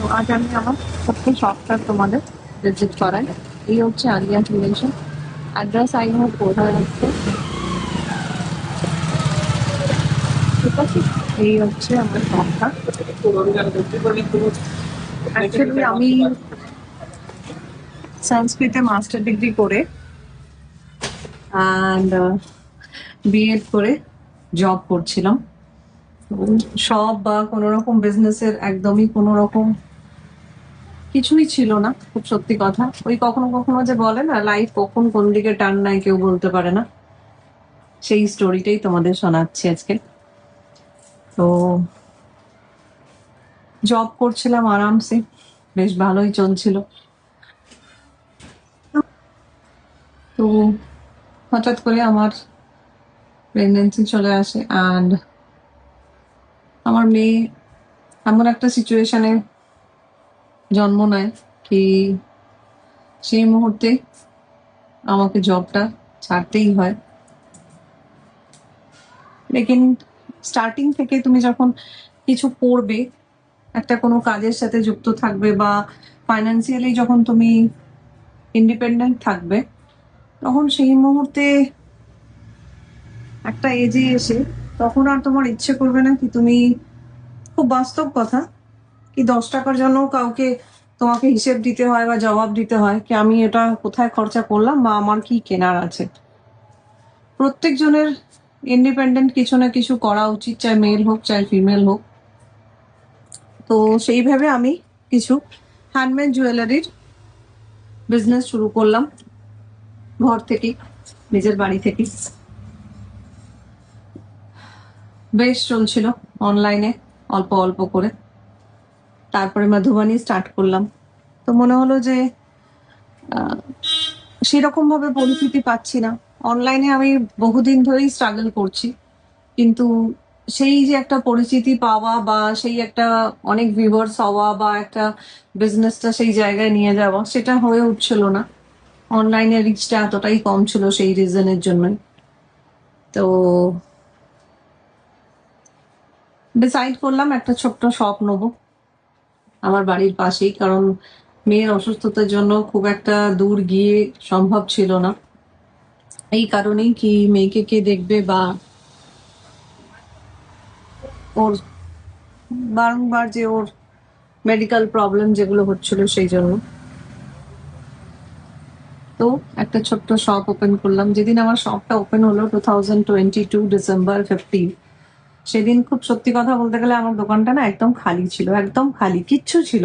তো আজ আমি আমার ছোট্ট শপটা তোমাদের ভিজিট করাই। এই হচ্ছে আলিয়া রিলেশন। অ্যাড্রেস আই হোপ বোঝা যাচ্ছে, ঠিক আছে? এই হচ্ছে আমার শপটা। অ্যাকচুয়ালি আমি সংস্কৃতে মাস্টার ডিগ্রি করে অ্যান্ড বিএড করে জব করছিলাম। সব বা কোনো রকম বিজনেসের একদমই কোনো রকম কিছুই ছিল না, খুব সত্যি কথা। ওই কখনো কখনো যে বলে না, লাইফ কখন কোন দিকে টার্ন নেয় কেউ বলতে পারে না, সেই স্টোরিটাই তোমাদের শোনাচ্ছি আজকে। তো জব করছিলাম আরামসে, বেশ ভালোই চলছিল। তো হঠাৎ করে আমার প্রেগনেন্সি চলে আসে অ্যান্ড আমার মেয়ে এমন একটা সিচুয়েশনে জন্ম নেয় কি সেই মুহূর্তে আমাকে জবটা ছাড়তেই হয়। লেকিন স্টার্টিং থেকে তুমি যখন কিছু করবে, একটা কোনো কাজের সাথে যুক্ত থাকবে বা ফাইন্যান্সিয়ালি যখন তুমি ইন্ডিপেন্ডেন্ট থাকবে, তখন সেই মুহূর্তে একটা এজে এসে তখন আর তোমার ইচ্ছে করবে না কি তুমি, খুব বাস্তব কথা, কি 10 টাকার জন্য কাউকে তোমাকে হিসেব দিতে হয় বা জবাব দিতে হয় কি আমি এটা কোথায় খরচা করলাম বা আমার কি কেনার আছে। প্রত্যেকজনের ইন্ডিপেন্ডেন্ট কিছু না কিছু করা উচিত, চাই মেল হোক চাই ফিমেল হোক। তো সেইভাবে আমি কিছু হ্যান্ডমেড জুয়েলারির বিজনেস শুরু করলাম ঘর থেকে, নিজের বাড়ি থেকে। বেশ চলছিল অনলাইনে অল্প অল্প করে। তারপরে মধুবানি স্টার্ট করলাম। তো মনে হলো যে সেরকম ভাবে পরিস্থিতি পাচ্ছি না। অনলাইনে আমি বহুদিন ধরেই স্ট্রাগল করছি, কিন্তু সেই যে একটা পরিচিতি পাওয়া বা সেই একটা অনেক ভিউয়ার্স হওয়া বা একটা বিজনেসটা সেই জায়গায় নিয়ে যাওয়া, সেটা হয়ে উঠছিল না। অনলাইনে রিচটা এতটাই কম ছিল সেই রিজনের জন্যই। তো ডিসাইড করলাম একটা ছোট্ট শপ নেবো আমার বাড়ির পাশেই, কারণ মেয়ের অসুস্থতার জন্য খুব একটা দূর গিয়ে সম্ভব ছিল না। এই কারণেই কি মেয়েকে কে দেখবে বা ওর বারংবার যে ওর মেডিকেল প্রবলেম যেগুলো হচ্ছিল সেই জন্য। তো একটা ছোট্ট শপ ওপেন করলাম। যেদিন আমার শপটা ওপেন হলো 2022 ডিসেম্বর 15, সেদিন খুব সত্যি কথা বলতে গেলে আমার দোকানটা না একদম খালি ছিল, একদম খালি, কিচ্ছু ছিল